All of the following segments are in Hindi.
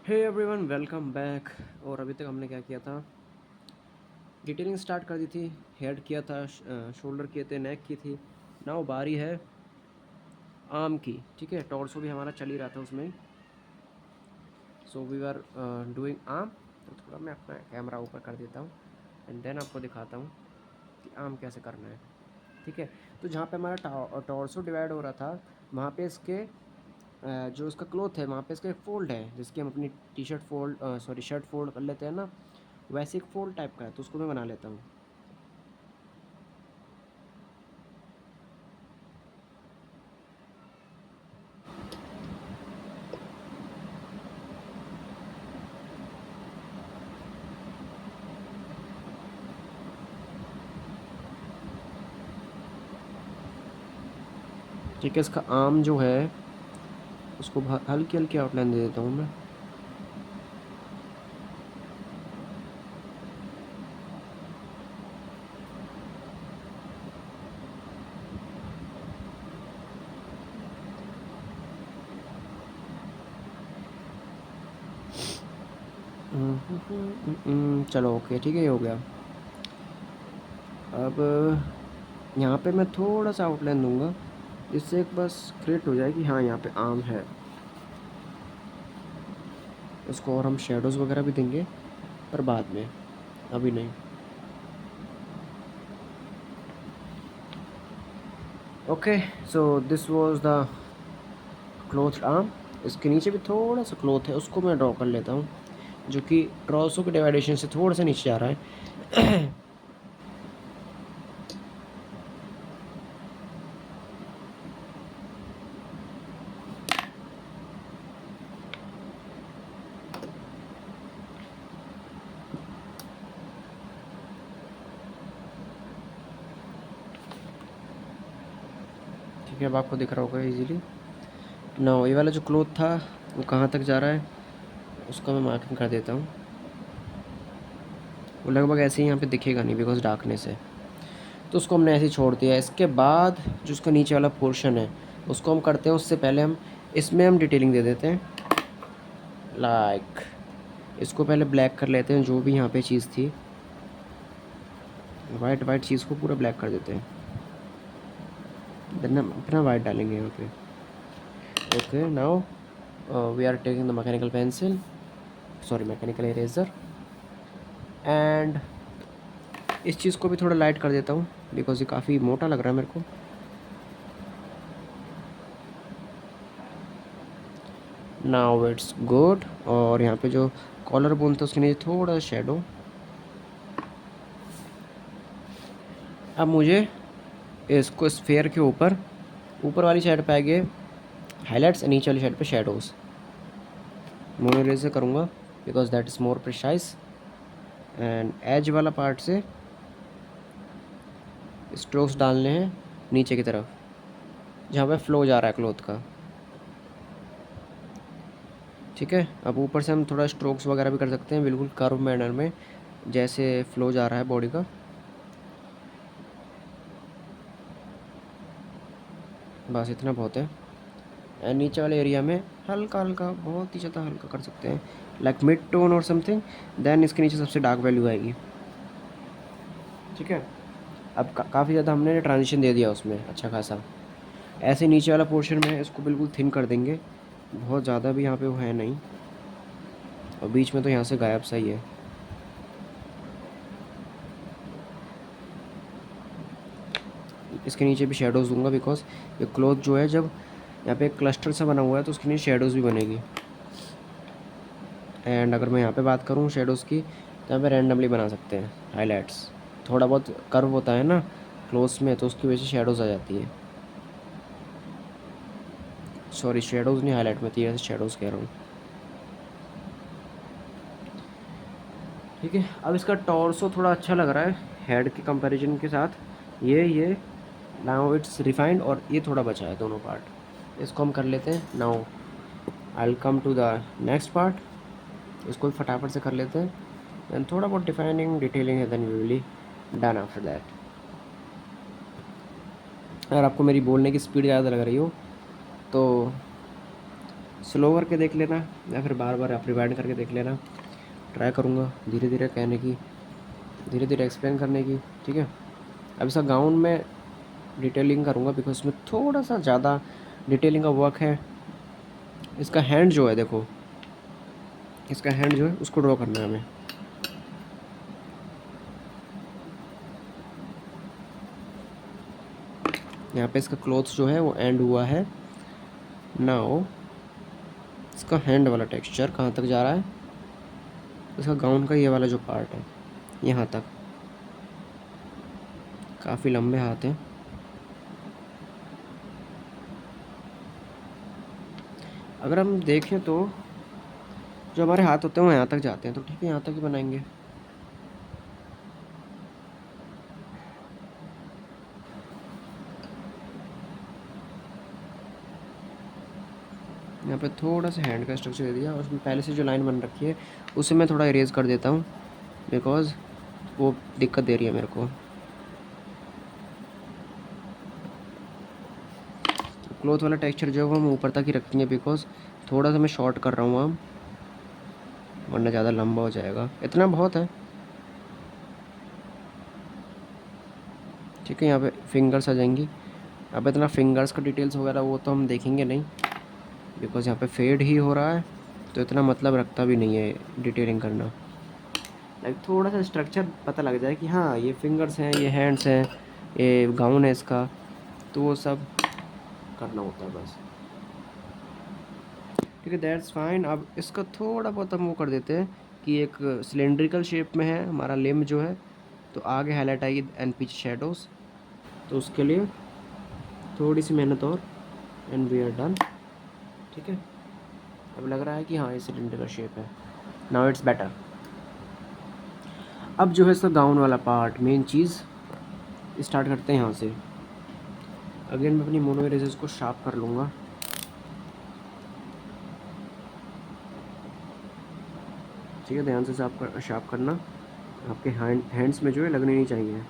Hey everyone, welcome back. और अभी तक हमने क्या किया था? डिटेलिंग स्टार्ट कर दी थी। हेड किया था, शोल्डर किए थे, नेक की थी। नाउ बारी है आर्म की। ठीक है, टॉर्सो भी हमारा चल ही रहा था उसमें। So we are doing arm. तो थोड़ा मैं अपना कैमरा ऊपर कर देता हूँ एंड देन आपको दिखाता हूँ कि आर्म कैसे करना है। ठीक है, तो जहाँ पे हमारा टॉर्सो डिवाइड हो रहा था, वहाँ पे इसके जो उसका क्लोथ है, वहाँ पे इसका एक फोल्ड है, जिसकी हम अपनी T shirt fold sorry shirt fold कर लेते हैं ना, वैसे एक फोल्ड टाइप का है, तो उसको मैं बना लेता हूँ। ठीक है, इसका आर्म जो है उसको हल्की हल्की आउटलाइन दे देता हूँ मैं। चलो ओके, ठीक है, ये हो गया। अब यहाँ पे मैं थोड़ा सा आउटलाइन दूंगा, जिससे एक बस क्रिएट हो जाए कि हाँ यहाँ पे आर्म है। इसको और हम शेडोज़ वगैरह भी देंगे, पर बाद में, अभी नहीं। Okay, so this was the cloth arm. इसके नीचे भी थोड़ा सा क्लोथ है, उसको मैं ड्रॉ कर लेता हूँ, जो कि ट्रॉसो के डिवाइडेशन से थोड़ा सा नीचे आ रहा है। ठीक है, अब आपको दिख रहा होगा इजीली ना। ये वाला जो क्लोथ था वो कहाँ तक जा रहा है, उसका मैं मार्किंग कर देता हूँ। वो लगभग ऐसे ही यहाँ पे दिखेगा नहीं, बिकॉज डार्कनेस है, तो उसको हमने ऐसे ही छोड़ दिया। इसके बाद जो उसका नीचे वाला पोर्शन है उसको हम करते हैं, उससे पहले हम इसमें डिटेलिंग दे देते हैं। लाइक इसको पहले ब्लैक कर लेते हैं, जो भी यहाँ पे चीज़ थी, वाइट वाइट चीज़ को पूरा ब्लैक कर देते हैं। देन हम अपना वाइट डालेंगे यहाँ पे। Okay, now we are taking the mechanical pencil, sorry mechanical eraser, and इस चीज़ को भी थोड़ा लाइट कर देता हूँ, बिकॉज ये काफ़ी मोटा लग रहा है मेरे को। Now it's good. और यहाँ पे जो कॉलर बोन था उसके नीचे थोड़ा शेडो। अब मुझे इसको स्फेयर के ऊपर ऊपर वाली साइड पे आगे हाईलाइट्स, नीचे वाली साइड पे शेडोज़ मोनो से करूँगा, because that is more precise. And edge वाला पार्ट से स्ट्रोक्स डालने हैं नीचे की तरफ, जहाँ पे फ्लो जा रहा है क्लॉथ का। ठीक है, अब ऊपर से हम थोड़ा स्ट्रोक्स वगैरह भी कर सकते हैं, बिल्कुल कर्व मैनर में, जैसे फ्लो जा रहा है बॉडी का। बस इतना बहुत है। एंड नीचे वाले एरिया में हल्का हल्का, बहुत ही ज़्यादा हल्का कर सकते हैं, लाइक मिड टोन और समथिंग। देन इसके नीचे सबसे डार्क वैल्यू आएगी। ठीक है, अब काफ़ी ज़्यादा हमने ट्रांजिशन दे दिया उसमें, अच्छा खासा। ऐसे नीचे वाला पोर्शन में इसको बिल्कुल थिन कर देंगे, बहुत ज़्यादा भी यहाँ पे वो है नहीं, और बीच में तो यहाँ से गायब सा ही है। इसके नीचे भी शेडोज़ दूंगा, बिकॉज ये क्लॉथ जो है, जब यहाँ पे एक क्लस्टर सा बना हुआ है, तो उसके नीचे शेडोज़ भी बनेगी। एंड अगर मैं यहाँ पे बात करूँ शेडोज़ की, तो यहाँ पे रैंडमली बना सकते हैं हाईलाइट्स। थोड़ा बहुत कर्व होता है ना क्लोथ्स में, तो उसकी वजह से शेडोज़ आ जाती है। सॉरी, शेडोज़ नहीं, हाईलाइट में थी, ऐसे शेडोज़ कह रहा हूँ। ठीक है, अब इसका टॉर्सो थोड़ा अच्छा लग रहा है हेड के कंपैरिजन के साथ। ये नाउ इट्स रिफाइंड, और ये थोड़ा बचा है, दोनों पार्ट। इसको हम कर लेते हैं। Now I will come to the next part. इसको भी फटाफट से कर लेते हैं, एंड थोड़ा बहुत डिफाइनिंग डिटेलिंग है, then we will be done after that. अगर आपको मेरी बोलने की स्पीड ज़्यादा लग रही हो, तो स्लो करके देख लेना या फिर बार बार आप रिवाइंड करके देख लेना। ट्राई करूँगा धीरे धीरे कहने की, धीरे धीरे एक्सप्लेन करने की, ठीक है। अब इसका गाउन में डिटेलिंग करूँगा बिकॉज इसमें थोड़ा सा ज़्यादा डिटेलिंग का वर्क है। इसका हैंड जो है, देखो इसका हैंड जो है उसको ड्रॉ करना है हमें। यहाँ पे इसका क्लॉथ जो है वो एंड हुआ है। नाउ इसका हैंड वाला टेक्सचर कहाँ तक जा रहा है, इसका गाउन का ये वाला जो पार्ट है यहाँ तक। काफ़ी लंबे हाथ हैं। अगर हम देखें तो जो हमारे हाथ होते हैं वो यहाँ तक जाते हैं, तो ठीक है यहाँ तक ही बनाएंगे। यहाँ पे थोड़ा सा हैंड का स्ट्रक्चर दे दिया और उसमें पहले से जो लाइन बन रखी है उसे मैं थोड़ा इरेज कर देता हूँ बिकॉज़ वो दिक्कत दे रही है मेरे को। तो क्लॉथ वाला टेक्सचर जो है वो हम ऊपर तक ही रखेंगे बिकॉज़ थोड़ा सा मैं शॉर्ट कर रहा हूँ अब, वरना ज़्यादा लंबा हो जाएगा। इतना बहुत है, ठीक है। यहाँ पे फिंगर्स आ जाएंगी। अब इतना फिंगर्स का डिटेल्स वगैरह वो तो हम देखेंगे नहीं बिकॉज़ यहाँ पे फेड ही हो रहा है, तो इतना मतलब रखता भी नहीं है डिटेलिंग करना। लाइक थोड़ा सा स्ट्रक्चर पता लग जाए कि हाँ ये फिंगर्स हैं, ये हैंड्स हैं, ये गाउन है इसका, तो वो सब करना होता है बस, ठीक है। That's fine. अब इसका थोड़ा बहुत हम वो कर देते हैं कि एक सिलेंड्रिकल शेप में है हमारा लिम्ब जो है, तो आगे हाईलाइट आएगी एंड पीछे शेडोज़, तो उसके लिए थोड़ी सी मेहनत और एंड वी आर डन, ठीक है। अब लग रहा है कि हाँ ये सिलेंडर शेप है। Now it's better. अब जो है इसका गाउन वाला पार्ट, मेन चीज़ स्टार्ट करते हैं यहाँ से। अगेन मैं अपनी मोनो इरेजर्स को शार्प कर लूँगा। ठीक है, ध्यान से शार्प करना, आपके हैंड्स में जो है लगने नहीं चाहिए।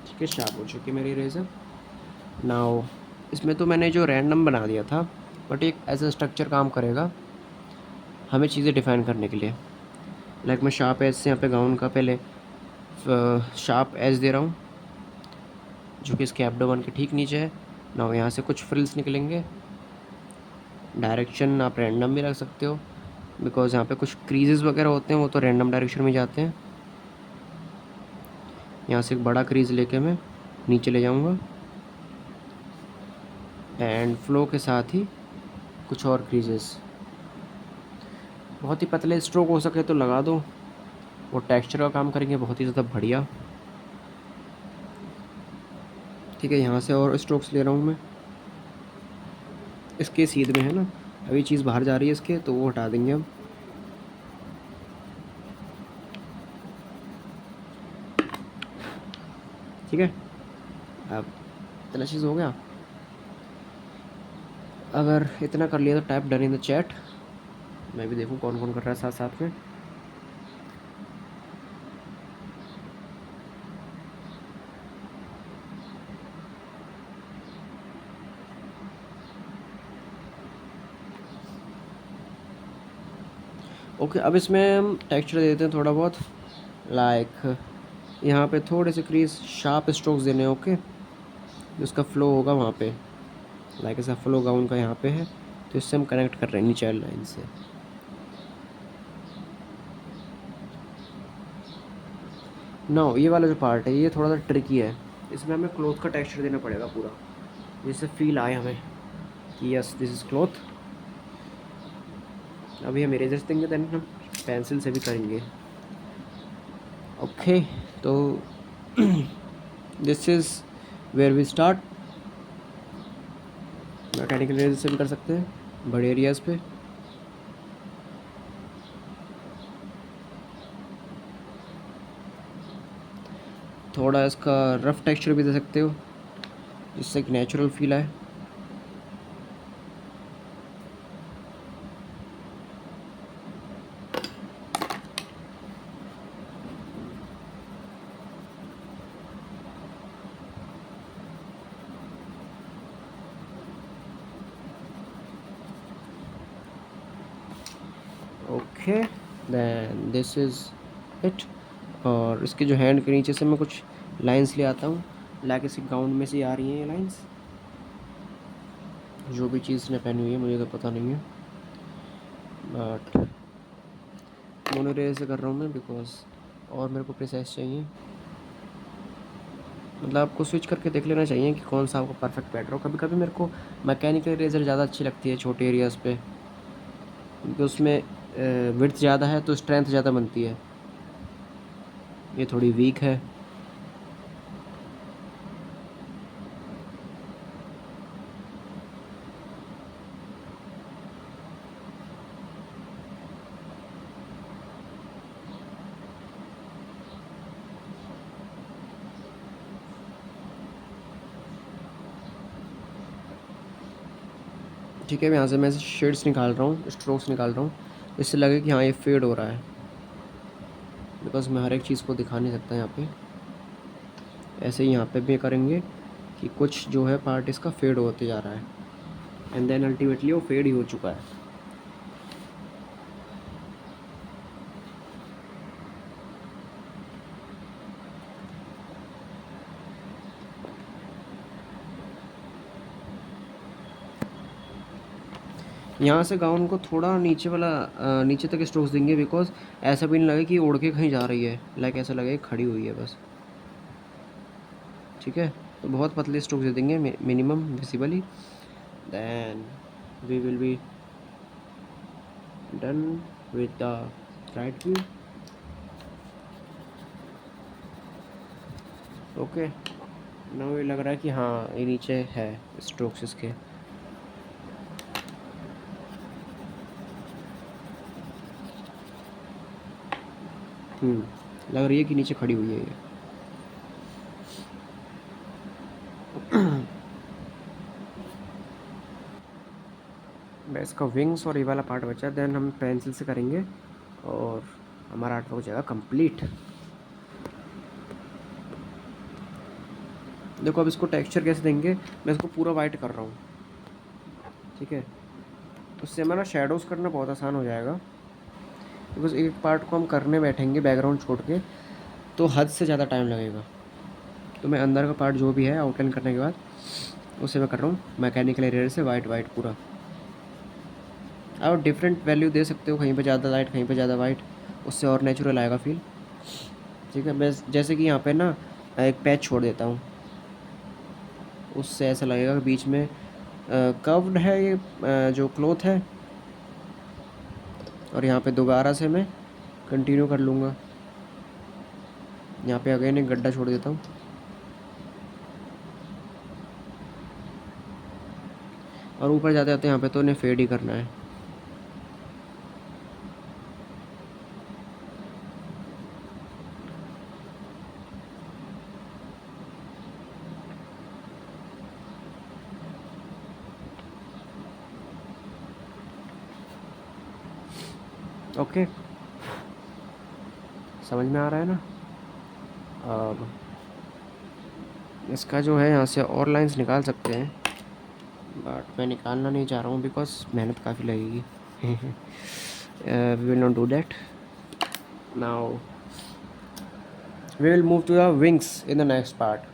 ठीक है, शार्प हो चुकी मेरी इरेजर। नाउ इसमें तो मैंने जो रैंडम बना दिया था, बट एक ऐसा स्ट्रक्चर काम करेगा हमें चीज़ें डिफ़ाइन करने के लिए। लाइक मैं शार्प एज से यहाँ पे गाउन का पहले शार्प एज दे रहा हूँ जो कि इसके एब्डोमेन के ठीक नीचे है। नाउ यहाँ से कुछ फ्रिल्स निकलेंगे। डायरेक्शन आप रैंडम भी रख सकते हो बिकॉज़ यहाँ पे कुछ क्रीजेस वगैरह होते हैं, वो तो रैंडम डायरेक्शन में जाते हैं। यहाँ से एक बड़ा क्रीज लेके मैं नीचे ले जाऊँगा एंड फ्लो के साथ ही कुछ और क्रीजेस। बहुत ही पतले स्ट्रोक हो सके तो लगा दो, वो टेक्सचर का काम करेंगे बहुत ही ज़्यादा बढ़िया। ठीक है, यहाँ से और स्ट्रोक्स ले रहा हूँ मैं। इसके सीध में है ना, अभी चीज़ बाहर जा रही है इसके, तो वो हटा देंगे हम। ठीक है, अब इतना चीज़ हो गया। अगर इतना कर लिया तो type done in the chat. मैं भी देखूँ कौन कौन कर रहा है साथ साथ में। ओके, अब इसमें हम टेक्सचर दे देते हैं थोड़ा बहुत। लाइक यहाँ पे थोड़े से क्रीज शार्प स्ट्रोक्स देने हैं। ओके, जो उसका फ्लो होगा वहाँ पे, लाइक ऐसा फ्लो गाउन का यहाँ पे है, तो इससे हम कनेक्ट कर रहे हैं नीचे लाइन से। नाउ ये वाला जो पार्ट है ये थोड़ा सा ट्रिकी है, इसमें हमें क्लॉथ का टेक्सचर देना पड़ेगा पूरा, जिससे फील आए हमें कि यस दिस इज़ क्लॉथ। अभी हम इरेजर्स देंगे, देन हम पेंसिल से भी करेंगे। ओके, तो this is where we start. Mechanical eraser से भी कर सकते हैं बड़े एरियाज़ पे। थोड़ा इसका रफ टेक्सचर भी दे सकते हो जिससे एक नेचुरल फील आए। Okay, then this is it. और इसके जो हैंड के नीचे से मैं कुछ लाइंस ले आता हूँ, लाइक इसके गाउन में से आ रही हैं ये लाइंस। जो भी चीज़ ने पहनी हुई है मुझे तो पता नहीं है, बट मोनोरेल से कर रहा हूँ मैं बिकॉज और मेरे को प्रिसाइज चाहिए। मतलब आपको स्विच करके देख लेना चाहिए कि कौन सा आपको परफेक्ट बैठ रहा हो। कभी कभी मेरे को मैकेनिकल इरेजर ज़्यादा अच्छी लगती है छोटे एरियाज़ पे, क्योंकि उसमें विड्थ ज़्यादा है तो स्ट्रेंथ ज़्यादा बनती है। ये थोड़ी वीक है। ठीक है, यहाँ से मैं शेड्स निकाल रहा हूँ, स्ट्रोक्स निकाल रहा हूँ, इससे लगे कि हाँ ये फेड हो रहा है, बिकॉज मैं हर एक चीज़ को दिखा नहीं सकता यहाँ पे। ऐसे ही यहाँ पे भी करेंगे कि कुछ जो है पार्ट इसका फेड होते जा रहा है, एंड देन अल्टीमेटली वो फेड ही हो चुका है। यहाँ से गाउन को थोड़ा नीचे वाला नीचे तक स्ट्रोक्स देंगे, बिकॉज ऐसा भी नहीं लगे कि उड़ के कहीं जा रही है, लाइक ऐसा लगे खड़ी हुई है बस। ठीक है, तो बहुत पतले स्ट्रोक्स दे देंगे minimum visibly, then we will be done with the right view. Okay, now ये लग रहा है कि हाँ ये नीचे है स्ट्रोक्स इसके। लग रही है कि नीचे खड़ी हुई है ये। बस इसका विंग्स और ये वाला पार्ट बचा, देन हम पेंसिल से करेंगे और हमारा आर्ट हो जाएगा कंप्लीट। देखो अब इसको टेक्सचर कैसे देंगे, मैं इसको पूरा वाइट कर रहा हूँ। ठीक है, उससे हमारा शेडोज़ करना बहुत आसान हो जाएगा, बिकॉज एक पार्ट को हम करने बैठेंगे बैकग्राउंड छोड़ के तो हद से ज़्यादा टाइम लगेगा। तो मैं अंदर का पार्ट जो भी है आउटलाइन करने के बाद उसे मैं कर रहा हूँ मैकेनिकल एरियर से वाइट वाइट पूरा। आप डिफरेंट वैल्यू दे सकते हो, कहीं पे ज़्यादा लाइट कहीं पे ज़्यादा वाइट, उससे और नेचुरल आएगा फील। ठीक है, मैं जैसे कि यहाँ पे ना एक पैच छोड़ देता हूँ, उससे ऐसा लगेगा कि बीच में कर्व्ड है ये जो क्लॉथ है, और यहाँ पे दोबारा से मैं कंटिन्यू कर लूँगा। यहाँ पे अगेन एक गड्ढा छोड़ देता हूँ, और ऊपर जाते जाते यहाँ पे तो इन्हें फेड ही करना है। ओके, समझ में आ रहा है ना। अब इसका जो है यहाँ से और लाइंस निकाल सकते हैं, बट मैं निकालना नहीं चाह रहा हूँ बिकॉज मेहनत काफ़ी लगेगी। We will not do that now, we will move to the wings in the next part.